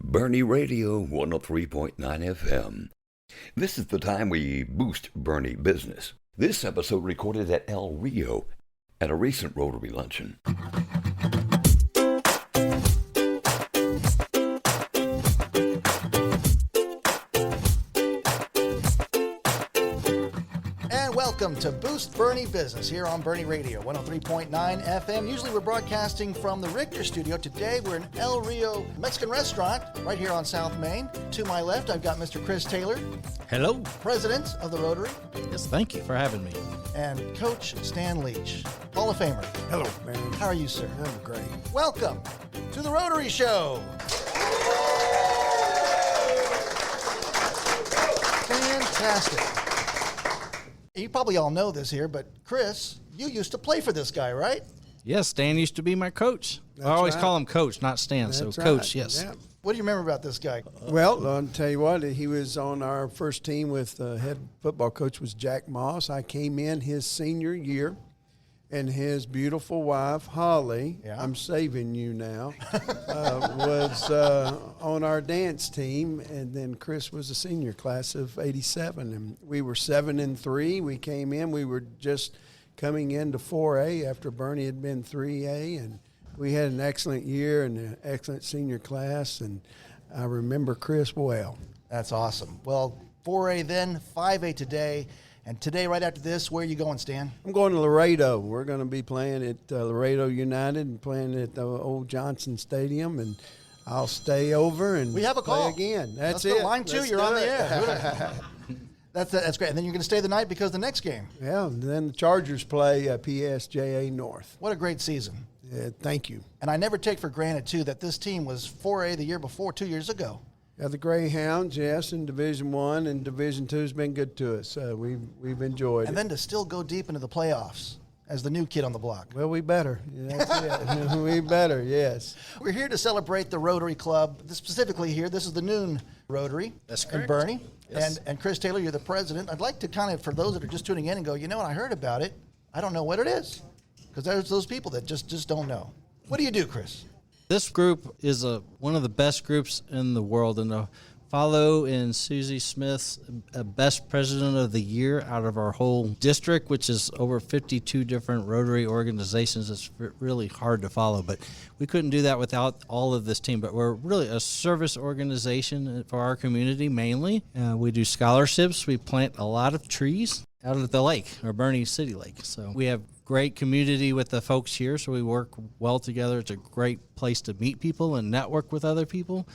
Boerne Radio 103.9 FM. This is the time we boost Boerne Business. This episode recorded at El Rio at a recent Rotary luncheon. Welcome to Boost Boerne Business here on Boerne Radio 103.9 FM. Usually we're broadcasting from the Richter studio. Today we're in El Rio Mexican Restaurant right here on South Main. To my left, I've got Mr. Chris Taylor. Hello. President of the Rotary. Yes, thank you for having me. And Coach Stan Leach, Hall of Famer. Hello, man. How are you, sir? I'm great. Welcome to the Rotary Show. Fantastic. You probably all know this here, but Chris, you used to play for this guy, right? Yes, Stan used to be my coach. I always call him Coach, not Stan. That's so right. Coach, yes. Yeah. What do you remember about this guy? Well, I'll tell you what, he was on our first team with head football coach was Jack Moss. I came in his senior year, and his beautiful wife, Holly, I'm saving you now, was on our dance team, and then Chris was a senior class of 87, and we were 7-3. We came in, we were just coming into 4A after Boerne had been 3A, and we had an excellent year and an excellent senior class, and I remember Chris well. That's awesome. Well, 4A then, 5A today. And today, right after this, where are you going, Stan? I'm going to Laredo. We're going to be playing at Laredo United and playing at the old Johnson Stadium, and I'll stay over and we have a call play again. That's it. it. Line 2, you're on the air. That's great. And then you're going to stay the night because the next game. Yeah, and then the Chargers play PSJA North. What a great season. Thank you. And I never take for granted, too, that this team was 4A the year before, 2 years ago. Yeah, the Greyhounds, yes, in Division I and Division II has been good to us. We've enjoyed it. And then to still go deep into the playoffs as the new kid on the block. Well, we better. That's it. We better, yes. We're here to celebrate the Rotary Club. Specifically here, this is the Noon Rotary. That's In correct. Boerne. Yes. And Chris Taylor, you're the president. I'd like to kind of, for those that are just tuning in and go, you know what, I heard about it. I don't know what it is. Because there's those people that just don't know. What do you do, Chris? This group is one of the best groups in the world, and follow in Susie Smith's best president of the year out of our whole district, which is over 52 different Rotary organizations. It's really hard to follow, but we couldn't do that without all of this team. But we're really a service organization for our community mainly. We do scholarships. We plant a lot of trees out at the lake, or Boerne City Lake. So we have great community with the folks here, so we work well together. It's a great place to meet people and network with other people.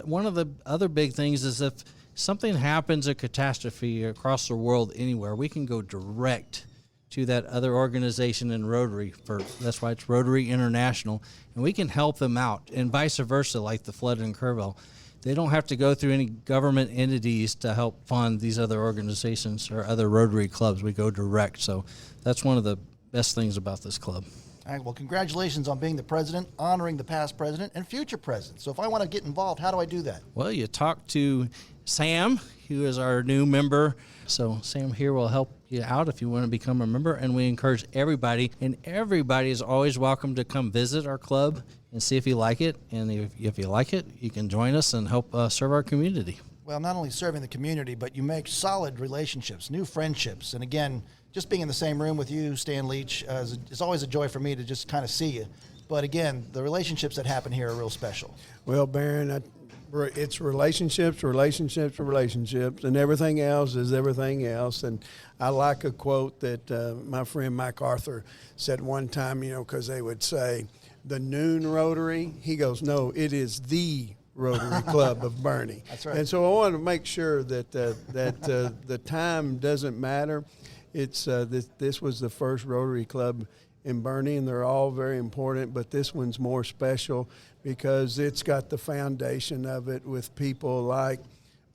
One of the other big things is if something happens, a catastrophe across the world anywhere, we can go direct to that other organization in Rotary. That's why it's Rotary International, and we can help them out, and vice versa, like the flood in Kerrville. They don't have to go through any government entities to help fund these other organizations or other Rotary clubs. We go direct, so that's one of the best things about this club. All right, well, congratulations on being the president, honoring the past president and future president. So if I want to get involved, how do I do that? Well, you talk to Sam, who is our new member. So Sam here will help you out if you want to become a member, and we encourage everybody, and everybody is always welcome to come visit our club and see if you like it. And if you like it, you can join us and help serve our community. Well, not only serving the community, but you make solid relationships, new friendships. And again, just being in the same room with you, Stan Leach, is always a joy for me to just kind of see you. But again, the relationships that happen here are real special. Well, Baron, it's relationships, and everything else is everything else. And I like a quote that my friend Mike Arthur said one time, because they would say, the Noon Rotary. He goes, no, it is the Rotary Club of Boerne. That's right. And so I want to make sure that the time doesn't matter. It's this was the first Rotary Club in Boerne, and they're all very important, but this one's more special because it's got the foundation of it with people like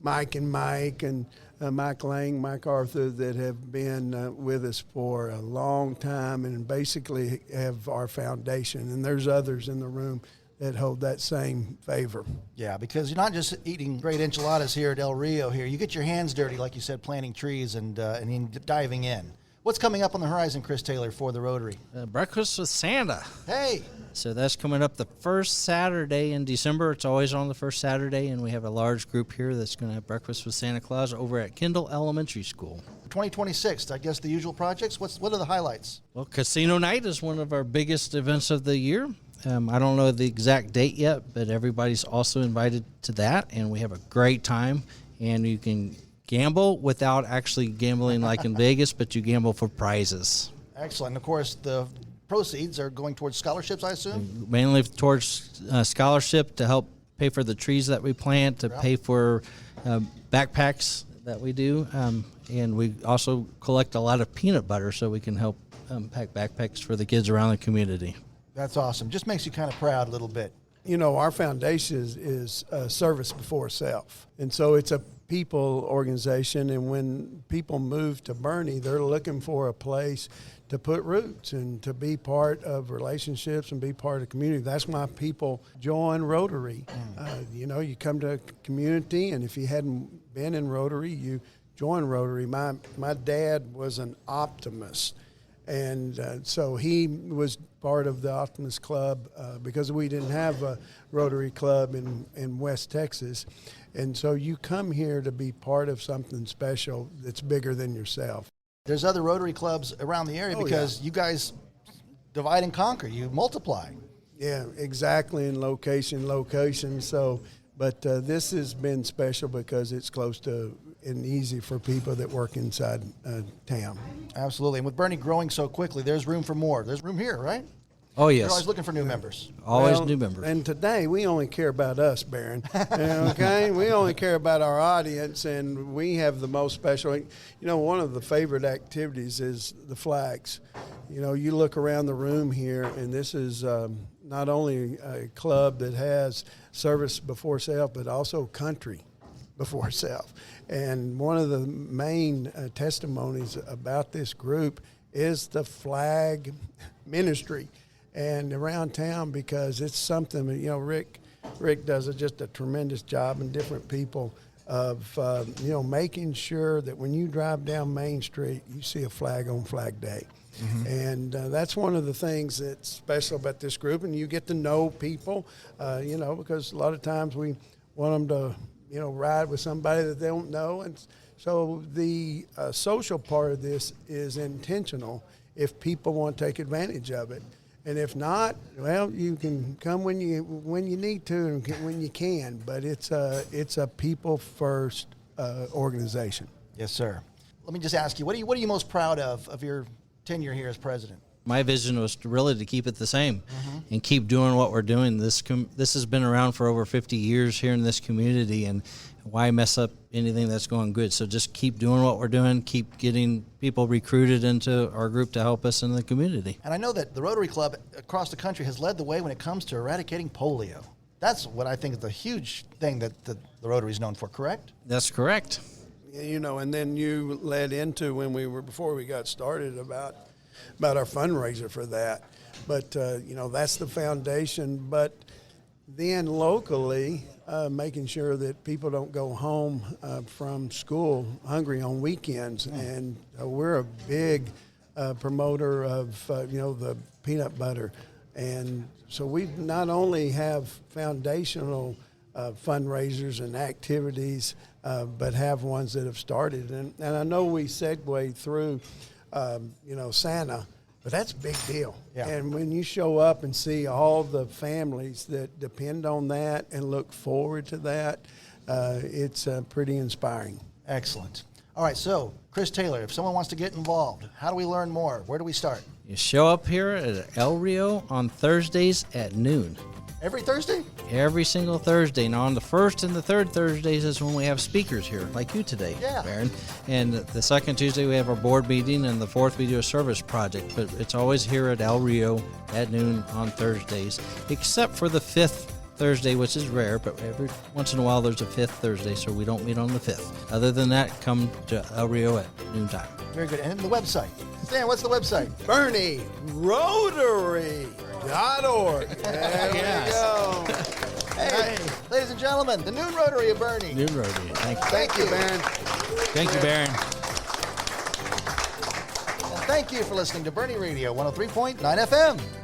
Mike and Mike Lang, Mike Arthur, that have been with us for a long time and basically have our foundation. And there's others in the room that hold that same favor. Yeah, because you're not just eating great enchiladas here at El Rio here. You get your hands dirty, like you said, planting trees and diving in. What's coming up on the horizon, Chris Taylor, for the Rotary? Breakfast with Santa. Hey! So that's coming up the first Saturday in December. It's always on the first Saturday, and we have a large group here that's going to have breakfast with Santa Claus over at Kendall Elementary School. 2026, I guess the usual projects. What are the highlights? Well, Casino Night is one of our biggest events of the year. I don't know the exact date yet, but everybody's also invited to that, and we have a great time, and you can gamble without actually gambling like in Vegas, but you gamble for prizes. Excellent. And, of course, the proceeds are going towards scholarships, I assume? Mainly towards scholarship to help pay for the trees that we plant, to pay for backpacks that we do, and we also collect a lot of peanut butter so we can help pack backpacks for the kids around the community. That's awesome. Just makes you kind of proud a little bit. You know, our foundation is service before self. And so it's a people organization. And when people move to Boerne, they're looking for a place to put roots and to be part of relationships and be part of the community. That's why people join Rotary. You know, you come to a community, and if you hadn't been in Rotary, you join Rotary. My dad was an optimist. And so he was part of the Optimist Club because we didn't have a Rotary Club in West Texas. And so you come here to be part of something special that's bigger than yourself. There's other Rotary clubs around the area because you guys divide and conquer. You multiply. Yeah, exactly, in location. So, but this has been special because it's close to and easy for people that work inside town. Absolutely. And with Boerne growing so quickly, there's room for more. There's room here, right? Oh, yes. You're always looking for new members. Always new members. And today, we only care about us, Boerne. Okay? We only care about our audience, and we have the most special. You know, one of the favorite activities is the flags. You know, you look around the room here, and this is not only a club that has service before self, but also country before self. And one of the main testimonies about this group is the flag ministry and around town, because it's something, you know, Rick does just a tremendous job, and different people of, you know, making sure that when you drive down Main Street, you see a flag on Flag Day. Mm-hmm. And that's one of the things that's special about this group. And you get to know people, you know, because a lot of times we want them to, you know, ride with somebody that they don't know. And so the social part of this is intentional if people want to take advantage of it. And if not, well, you can come when you need to and when you can. But it's a people first organization. Yes, sir. Let me just ask you, what are you most proud of your tenure here as president? My vision was to keep it the same and keep doing what we're doing. This has been around for over 50 years here in this community, and why mess up anything that's going good? So just keep doing what we're doing, keep getting people recruited into our group to help us in the community. And I know that the Rotary Club across the country has led the way when it comes to eradicating polio. That's what I think is the huge thing that the Rotary is known for, correct? That's correct. You know, and then you led into before we got started about our fundraiser for that. But, you know, that's the foundation. But then locally, making sure that people don't go home from school hungry on weekends. And we're a big promoter of, you know, the peanut butter. And so we not only have foundational fundraisers and activities, but have ones that have started. And I know we segue through, you know, Santa, but that's a big deal. Yeah. And when you show up and see all the families that depend on that and look forward to that, it's pretty inspiring. Excellent. All right, so Chris Taylor, if someone wants to get involved, how do we learn more? Where do we start? You show up here at El Rio on Thursdays at noon. Every Thursday? Every single Thursday. Now, on the first and the third Thursdays is when we have speakers here, like you today, Baron. And the second Tuesday we have our board meeting, and the fourth we do a service project. But it's always here at El Rio at noon on Thursdays, except for the fifth Thursday, which is rare, but every once in a while there's a fifth Thursday, so we don't meet on the 5th. Other than that, come to El Rio at noontime. Very good. And the website. Stan, what's the website? BoerneRotary.org. There we go. Hey, ladies and gentlemen, the Noon Rotary of Boerne. Noon Rotary. Thank you. Thank you, Baron. Thank you, Baron. Thank you for listening to Boerne Radio 103.9 FM.